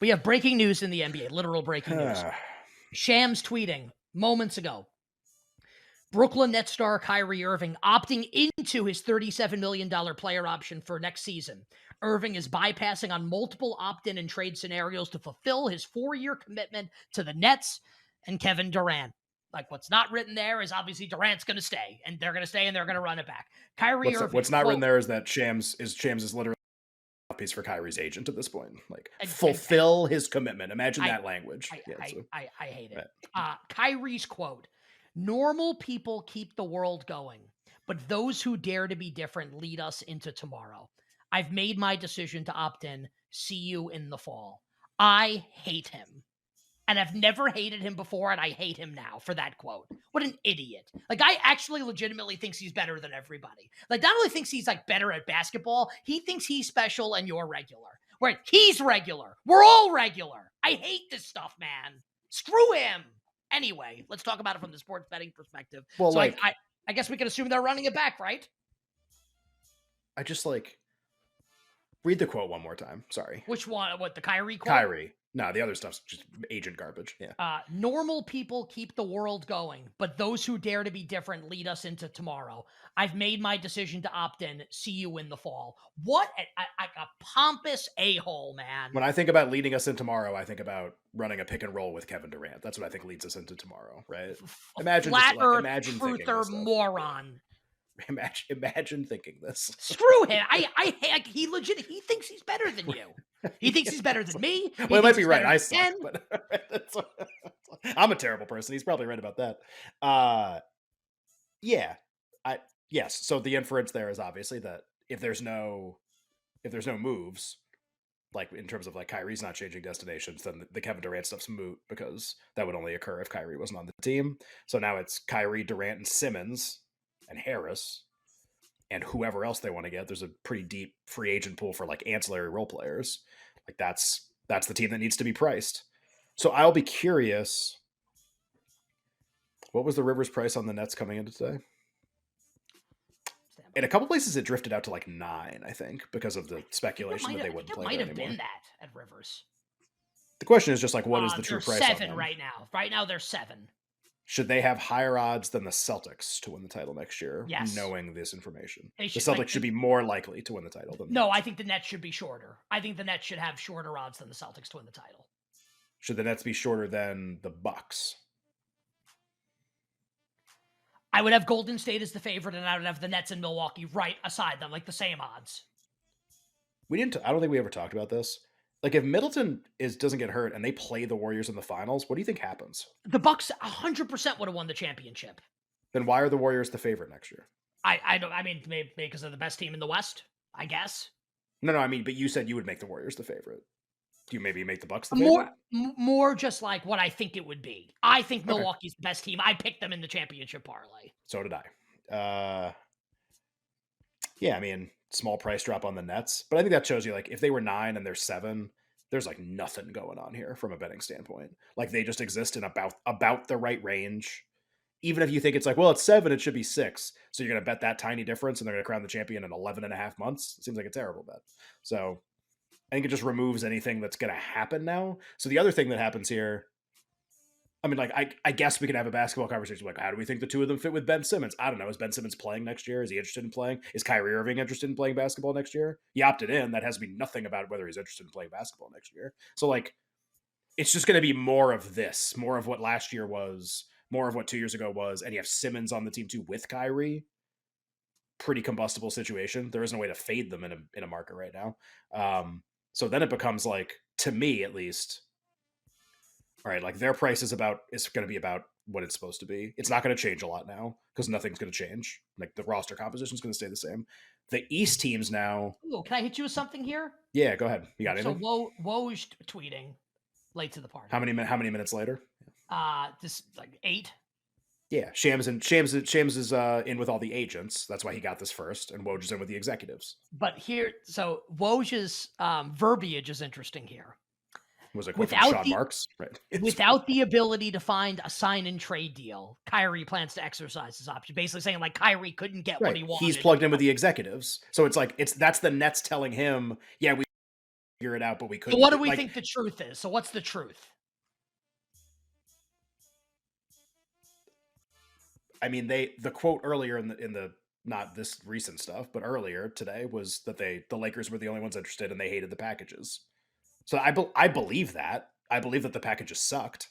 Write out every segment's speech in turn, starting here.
We have breaking news in the NBA, literal breaking news. Shams tweeting moments ago. Brooklyn Nets star Kyrie Irving opting into his $37 million player option for next season. Irving is bypassing on multiple opt-in and trade scenarios to fulfill his 4-year commitment to the Nets and Kevin Durant. Like, what's not written there is obviously Durant's going to stay, and they're going to stay, and they're going to run it back. Kyrie Irving, What's not written quote, there is that Shams is literally a piece for Kyrie's agent at this point. Like, and fulfill his commitment. Imagine I, that language. I hate it. Right. Kyrie's quote: "Normal people keep the world going, but those who dare to be different lead us into tomorrow. I've made my decision to opt in. See you in the fall." I hate him. And I've never hated him before, and I hate him now for that quote. What an idiot. Like, I actually legitimately thinks he's better than everybody. Like, not only thinks he's, like, better at basketball, he thinks he's special and you're regular. Right? He's regular. We're all regular. I hate this stuff, man. Screw him. Anyway, let's talk about it from the sports betting perspective. Well, So like, I guess we can assume they're running it back, right? I just like read the quote one more time. Sorry. Which one? What, the Kyrie quote? Kyrie. No, the other stuff's just agent garbage. Yeah. Normal people keep the world going, but those who dare to be different lead us into tomorrow. I've made my decision to opt in. See you in the fall. What a pompous a-hole, man. When I think about leading us in tomorrow, I think about running a pick and roll with Kevin Durant. That's what I think leads us into tomorrow, right? Imagine Flat Earth imagine thinking truther this stuff. moron. Imagine thinking this. Screw him. He thinks he's better than you. He thinks he's better than me. Well, he might be right. I suck, but I'm a terrible person. He's probably right about that. Yeah. Yes. So the inference there is obviously that if there's no moves, like in terms of like Kyrie's not changing destinations, then the Kevin Durant stuff's moot because that would only occur if Kyrie wasn't on the team. So now it's Kyrie, Durant, and Simmons and Harris and whoever else they want to get. There's a pretty deep free agent pool for like ancillary role players. Like that's the team that needs to be priced. So I'll be curious. What was the Rivers price on the Nets coming into today? In a couple places, it drifted out to like 9, I think, because of the speculation that they wouldn't play it might there have anymore. been that at Rivers. The question is just like, what is the true price? 7 right now. Right now, they're 7. Should they have higher odds than the Celtics to win the title next year? Yes. Knowing this information, The Celtics should be more likely to win the title than. No, I think the Nets should be shorter. I think the Nets should have shorter odds than the Celtics to win the title. Should the Nets be shorter than the Bucks? I would have Golden State as the favorite, and I would have the Nets and Milwaukee right aside them, like the same odds. I don't think we ever talked about this. Like, if Middleton doesn't get hurt and they play the Warriors in the finals, what do you think happens? The Bucks 100% would have won the championship. Then why are the Warriors the favorite next year? I mean, maybe because they're the best team in the West, I guess. No, I mean, but you said you would make the Warriors the favorite. Do you maybe make the Bucks the favorite? More just like what I think it would be. I think Milwaukee's the best team. I picked them in the championship parlay. So did I. Yeah, I mean, small price drop on the Nets, but I think that shows you like if they were 9 and they're 7, there's like nothing going on here from a betting standpoint. Like they just exist in about the right range. Even if you think it's like, well, it's 7, it should be 6. So you're going to bet that tiny difference and they're going to crown the champion in 11 and a half months. It seems like a terrible bet. So I think it just removes anything that's going to happen now. So the other thing that happens here, I mean, like, I guess we could have a basketball conversation. Like, how do we think the two of them fit with Ben Simmons? I don't know. Is Ben Simmons playing next year? Is he interested in playing? Is Kyrie Irving interested in playing basketball next year? He opted in. That has to be nothing about whether he's interested in playing basketball next year. So, like, it's just going to be more of this, more of what last year was, more of what 2 years ago was. And you have Simmons on the team, too, with Kyrie. Pretty combustible situation. There isn't a way to fade them in a market right now. So then it becomes like, to me at least, all right, like their price is going to be about what it's supposed to be. It's not going to change a lot now because nothing's going to change. Like the roster composition is going to stay the same. The East teams now. Oh, can I hit you with something here? Yeah, go ahead. You got anything? So Woj tweeting late to the party. How many minutes later? This like 8. Yeah, Shams is in with all the agents. That's why he got this first, and Woj is in with the executives. But here, so Woj's verbiage is interesting here. Was it Sean Marks? Right. Without the ability to find a sign and trade deal, Kyrie plans to exercise his option. Basically saying like Kyrie couldn't get what he wanted. He's plugged in with the executives. So it's like that's the Nets telling him, yeah, we figure it out, but we So couldn't what do do we like think the truth is? So what's the truth? I mean, the quote earlier in the not this recent stuff, but earlier today was that the Lakers were the only ones interested and they hated the packages. So I believe that. I believe that the packages sucked,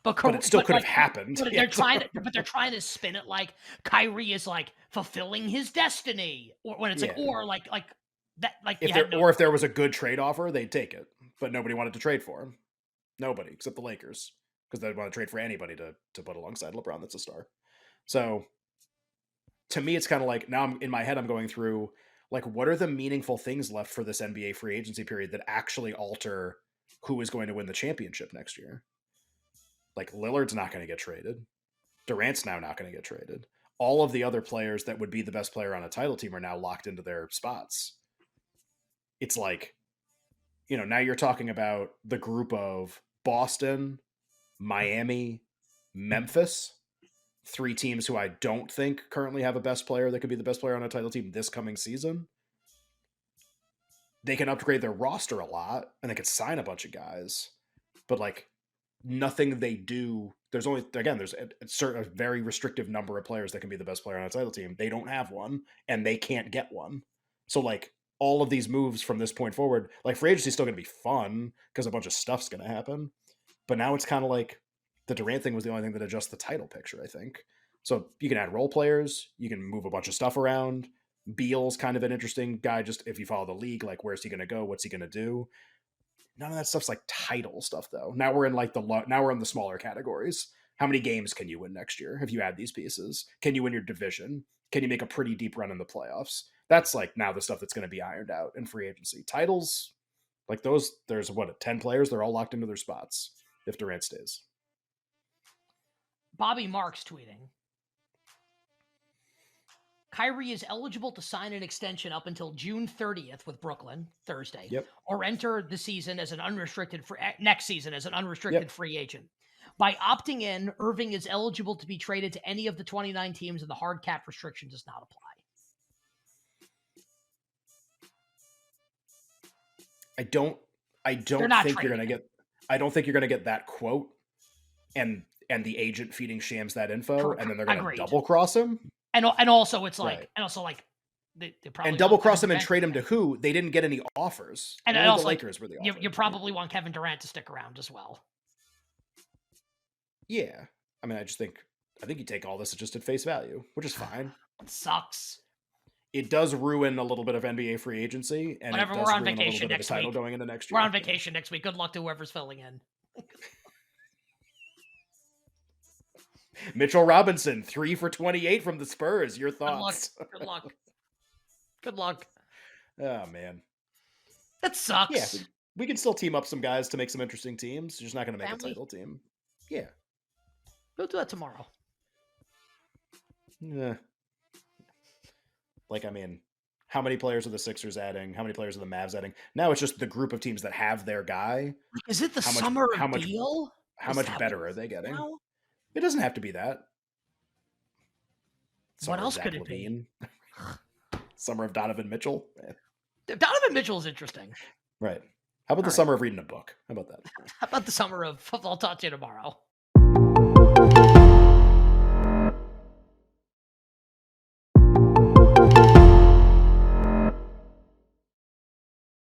But but it still but could have like happened. Yeah. but they're trying to spin it like Kyrie is like fulfilling his destiny, or when it's like Yeah. or like that like you had no If there was a good trade offer, they'd take it. But nobody wanted to trade for him. Nobody except the Lakers because they'd want to trade for anybody to put alongside LeBron that's a star. So to me, it's kind of like now I'm in my head, I'm going through like what are the meaningful things left for this NBA free agency period that actually alter who is going to win the championship next year? Like Lillard's not going to get traded. Durant's now not going to get traded. All of the other players that would be the best player on a title team are now locked into their spots. It's like, now you're talking about the group of Boston, Miami, Memphis, three teams who I don't think currently have a best player that could be the best player on a title team this coming season. They can upgrade their roster a lot and they could sign a bunch of guys, but like nothing they do. There's a very restrictive number of players that can be the best player on a title team. They don't have one and they can't get one. So like all of these moves from this point forward, like free agency is still going to be fun because a bunch of stuff's going to happen. But now it's kind of like the Durant thing was the only thing that adjusts the title picture, I think. So you can add role players, you can move a bunch of stuff around. Beal's kind of an interesting guy, just if you follow the league, like where's he going to go? What's he going to do? None of that stuff's like title stuff, though. Now we're in like now we're in the smaller categories. How many games can you win next year if you add these pieces? Can you win your division? Can you make a pretty deep run in the playoffs? That's like now the stuff that's going to be ironed out in free agency. Titles, like those, there's 10 players, they're all locked into their spots if Durant stays. Bobby Marks tweeting. Kyrie is eligible to sign an extension up until June 30th with Brooklyn, Thursday, Yep. or enter the season as an next season as an unrestricted Yep. free agent. By opting in, Irving is eligible to be traded to any of the 29 teams, and the hard cap restriction does not apply. I don't think you're gonna get. I don't think you're gonna get that quote, and the agent feeding Shams that info, and then they're gonna double cross him. And also it's like, right. and also like they probably and double cross him and trade him to who? They didn't get any offers. And also the Lakers were the offers. You probably want Kevin Durant to stick around as well. Yeah, I mean, I think you take all this just at face value, which is fine. It sucks. It does ruin a little bit of NBA free agency, and whatever. We're on vacation next week. Going into next year. We're on vacation next week. Good luck to whoever's filling in. Mitchell Robinson, 3 for 28 from the Spurs. Your thoughts? Good luck. Good luck. Oh man, that sucks. Yeah, we can still team up some guys to make some interesting teams. You're just not going to make a title team. Yeah, we'll do that tomorrow. Yeah. Like, I mean, how many players are the Sixers adding? How many players are the Mavs adding? Now it's just the group of teams that have their guy. Is it the summer deal? How much better are they getting? Now? It doesn't have to be that. What else could it be? Summer of Donovan Mitchell. Donovan Mitchell is interesting. Right. How about the summer of reading a book? How about that? How about the summer of I'll talk to you tomorrow?